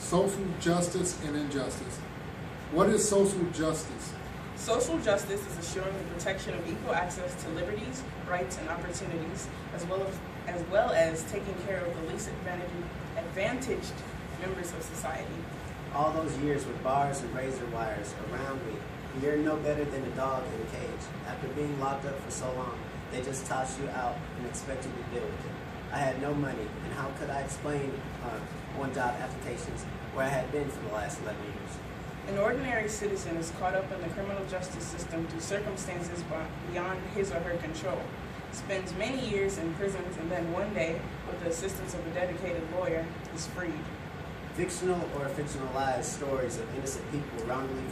social justice and injustice. What is social justice? Social justice is assuring the protection of equal access to liberties, rights, and opportunities, as well as taking care of the least advantaged members of society. All those years with bars and razor wires around me, you're no better than a dog in a cage. After being locked up for so long, they just toss you out and expect you to deal with it. I had no money, and how could I explain on-job applications where I had been for the last 11 years? An ordinary citizen is caught up in the criminal justice system through circumstances beyond his or her control, spends many years in prisons, and then one day, with the assistance of a dedicated lawyer, is freed. Fictional or fictionalized stories of innocent people wrongly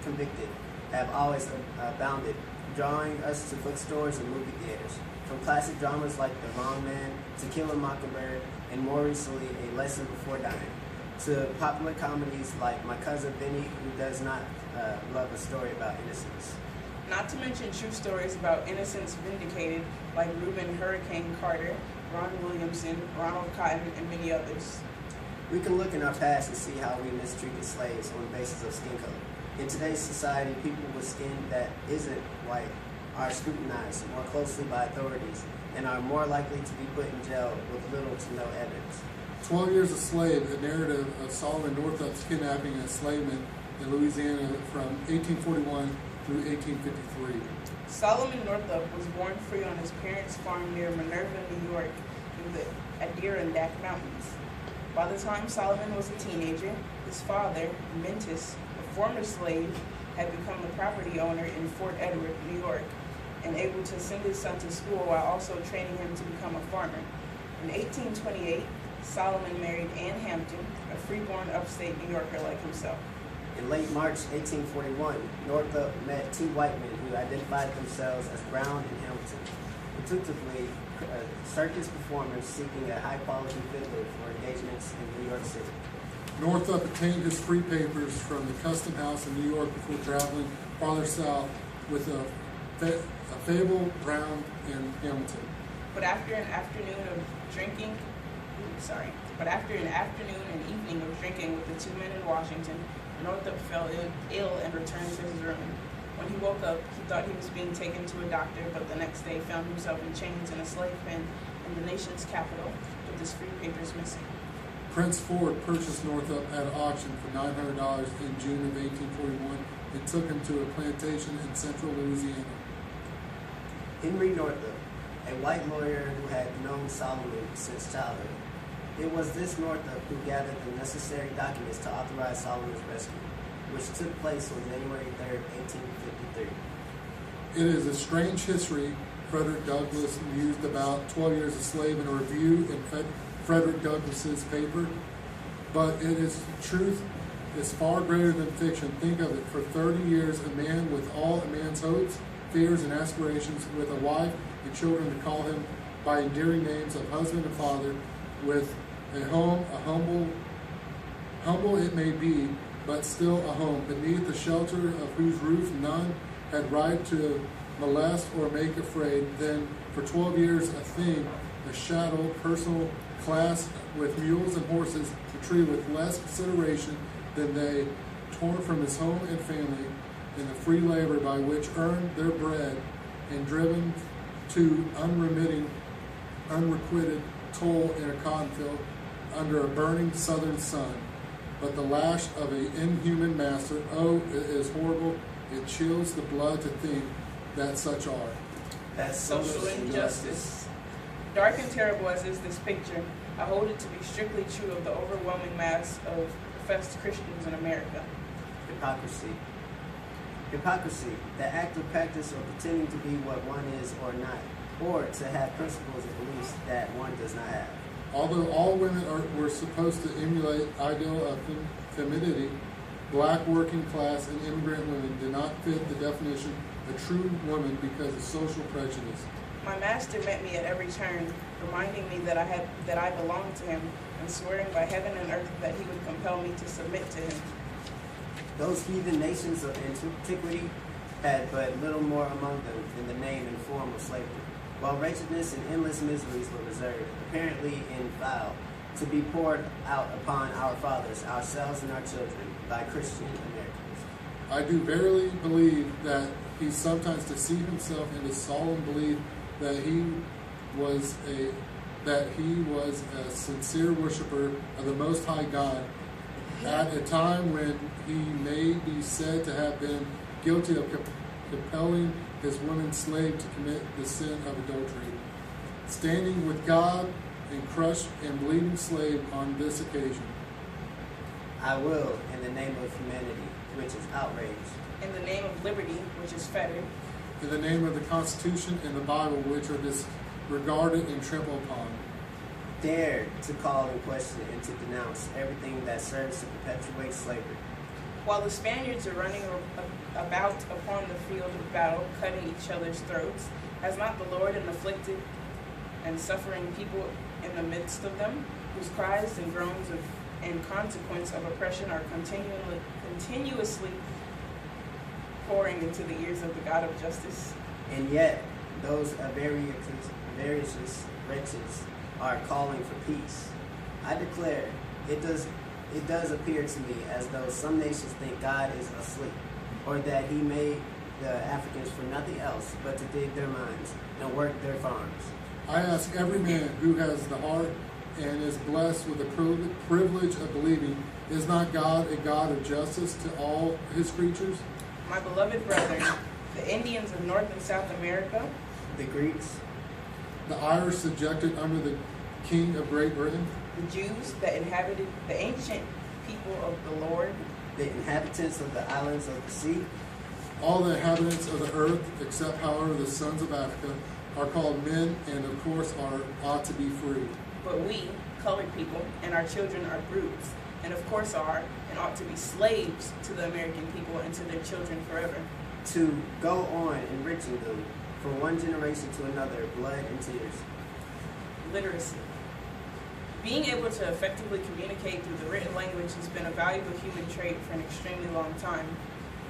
convicted have always abounded, drawing us to bookstores and movie theaters. From classic dramas like The Wrong Man, To Kill a Mockingbird, and more recently, A Lesson Before Dying, to popular comedies like My Cousin Vinny, Who Does Not Love a Story About Innocence. Not to mention true stories about innocence vindicated like Reuben Hurricane Carter, Ron Williamson, Ronald Cotton, and many others. We can look in our past and see how we mistreated slaves on the basis of skin color. In today's society, people with skin that isn't white are scrutinized more closely by authorities and are more likely to be put in jail with little to no evidence. 12 Years a Slave, a narrative of Solomon Northup's kidnapping and enslavement in Louisiana from 1841 through 1853. Solomon Northup was born free on his parents' farm near Minerva, New York, in the Adirondack Mountains. By the time Solomon was a teenager, his father, Mentis, a former slave, had become the property owner in Fort Edward, New York, and able to send his son to school while also training him to become a farmer. In 1828, Solomon married Ann Hampton, a freeborn upstate New Yorker like himself. In late March 1841, Northup met two white men who identified themselves as Brown and Hamilton, intuitively circus performers seeking a high-quality fiddler for engagements in New York City. Northup obtained his free papers from the Custom House in New York before traveling farther south with a Fable, Brown, and Hamilton. But after an afternoon and evening of drinking with the two men in Washington, Northup fell ill and returned to his room. When he woke up, he thought he was being taken to a doctor, but the next day found himself in chains in a slave pen in the nation's capital, with his free papers missing. Prince Ford purchased Northup at auction for $900 in June of 1841 and took him to a plantation in central Louisiana. Henry Northup, a white lawyer who had known Solomon since childhood. It was this Northup who gathered the necessary documents to authorize Solomon's rescue, which took place on January 3rd, 1853. It is a strange history Frederick Douglass mused about 12 Years a Slave in a review in Frederick Douglass's paper, but it is truth is far greater than fiction. Think of it, for 30 years a man with all a man's hopes, fears, and aspirations, with a wife and children to call him by endearing names of husband and father, with a home, humble it may be, but still a home, beneath the shelter of whose roof none had right to molest or make afraid. Then for 12 years a thing, a shadow, personal class with mules and horses, to treat with less consideration than they, torn from his home and family, and the free labor by which earned their bread, and driven to unremitting, unrequited toil in a cotton field under a burning southern sun. But the lash of an inhuman master, oh, it is horrible. It chills the blood to think that such are. That's Social injustice. Dark and terrible as is this picture, I hold it to be strictly true of the overwhelming mass of professed Christians in America. Hypocrisy. Hypocrisy, the active practice of pretending to be what one is or not, or to have principles and beliefs that one does not have. Although all women were supposed to emulate ideal of femininity, black working class and immigrant women did not fit the definition of a true woman because of social prejudice. My master met me at every turn, reminding me that I belonged to him, and swearing by heaven and earth that he would compel me to submit to him. Those heathen nations of antiquity had but little more among them than the name and form of slavery, while wretchedness and endless miseries were reserved, apparently in vow, to be poured out upon our fathers, ourselves, and our children by Christian Americans. I do verily believe that he sometimes deceived himself in his solemn belief that he was a sincere worshiper of the Most High God at a time when he may be said to have been guilty of compelling his woman slave to commit the sin of adultery, standing with God and crushed and bleeding slave on this occasion. I will, in the name of humanity, which is outraged, In the name of liberty, which is fettered. In the name of the Constitution and the Bible, which are disregarded and trampled upon. dare to call in question and to denounce everything that serves to perpetuate slavery. While the Spaniards are running about upon the field of battle, cutting each other's throats, has not the Lord an afflicted and suffering people in the midst of them, whose cries and groans in consequence of oppression are continuously pouring into the ears of the God of justice? And yet, those various wretches are calling for peace. I declare, it does appear to me as though some nations think God is asleep, or that he made the Africans for nothing else but to dig their mines and work their farms. I ask every man who has the heart and is blessed with the privilege of believing, is not God a God of justice to all his creatures? My beloved brethren, the Indians of North and South America, The Greeks, The Irish subjected under the King of Great Britain, the Jews that inhabited the ancient people of the Lord, the inhabitants of the islands of the sea, all the inhabitants of the earth, except however the sons of Africa, are called men and of course ought to be free. but we, colored people, and our children are brutes, and of course are, and ought to be slaves to the American people and to their children forever. to go on enriching them from one generation to another, blood and tears. Literacy. Being able to effectively communicate through the written language has been a valuable human trait for an extremely long time.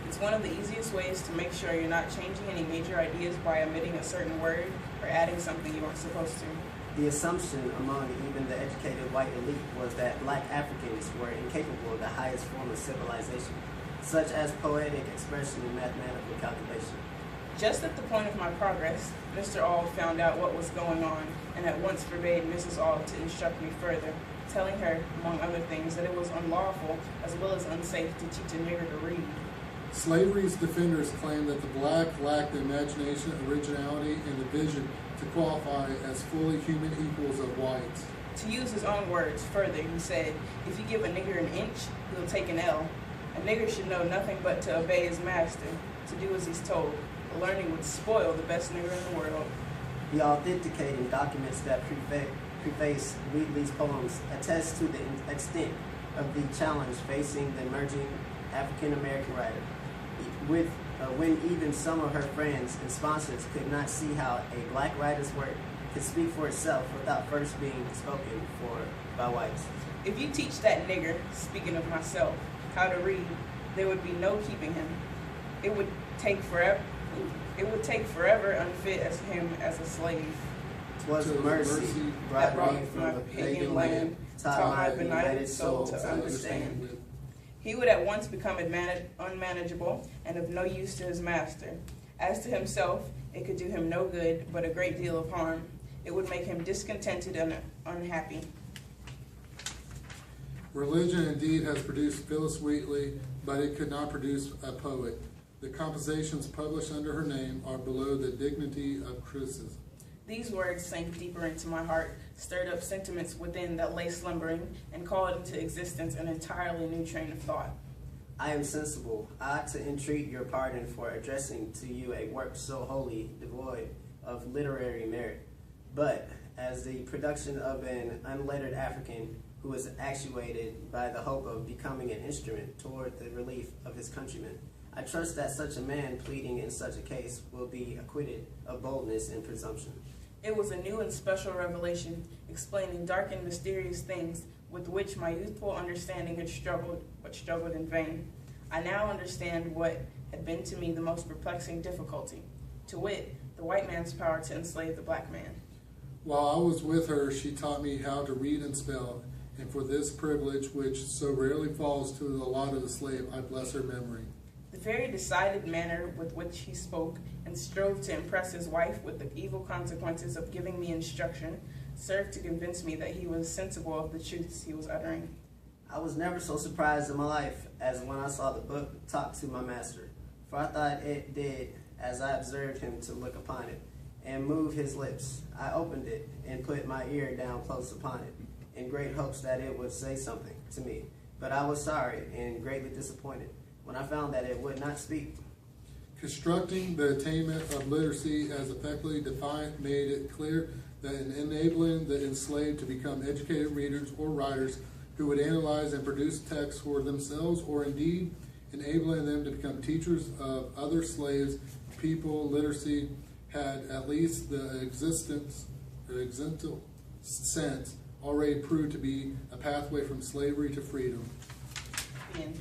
It's one of the easiest ways to make sure you're not changing any major ideas by omitting a certain word or adding something you aren't supposed to. The assumption among even the educated white elite was that black Africans were incapable of the highest form of civilization, such as poetic expression and mathematical calculation. Just at the point of my progress, Mr. Auld found out what was going on and at once forbade Mrs. Auld to instruct me further, telling her, among other things, that it was unlawful as well as unsafe to teach a nigger to read. Slavery's defenders claim that the black lacked the imagination, originality, and the vision to qualify as fully human equals of whites. To use his own words further, he said, if you give a nigger an inch, he'll take an L. A nigger should know nothing but to obey his master, to do as he's told. Learning would spoil the best nigger in the world. The authenticating documents that preface Wheatley's poems attest to the extent of the challenge facing the emerging African-American writer, when even some of her friends and sponsors could not see how a black writer's work could speak for itself without first being spoken for by whites. If you teach that nigger, speaking of myself, how to read, there would be no keeping him. It would take forever unfit as him as a slave. 'Twas mercy brought me from a pagan land, taught my benighted soul to understand. He would at once become unmanageable and of no use to his master. As to himself, it could do him no good, but a great deal of harm. It would make him discontented and unhappy. Religion indeed has produced Phyllis Wheatley, but it could not produce a poet. The compositions published under her name are below the dignity of criticism. These words sank deeper into my heart, stirred up sentiments within that lay slumbering, and called into existence an entirely new train of thought. I am sensible. I ought to entreat your pardon for addressing to you a work so wholly devoid of literary merit, but as the production of an unlettered African who is actuated by the hope of becoming an instrument toward the relief of his countrymen. I trust that such a man pleading in such a case will be acquitted of boldness and presumption. It was a new and special revelation, explaining dark and mysterious things with which my youthful understanding had struggled, but struggled in vain. I now understand what had been to me the most perplexing difficulty, to wit, the white man's power to enslave the black man. While I was with her, she taught me how to read and spell, and for this privilege which so rarely falls to the lot of the slave, I bless her memory. The very decided manner with which he spoke and strove to impress his wife with the evil consequences of giving me instruction served to convince me that he was sensible of the truths he was uttering. I was never so surprised in my life as when I saw the book talk to my master, for I thought it did as I observed him to look upon it and move his lips. I opened it and put my ear down close upon it, in great hopes that it would say something to me. But I was sorry and greatly disappointed when I found that it would not speak. Constructing the attainment of literacy as effectively defined made it clear that in enabling the enslaved to become educated readers or writers who would analyze and produce texts for themselves, or indeed enabling them to become teachers of other slaves, people, literacy had at least the existential sense already proved to be a pathway from slavery to freedom. The end.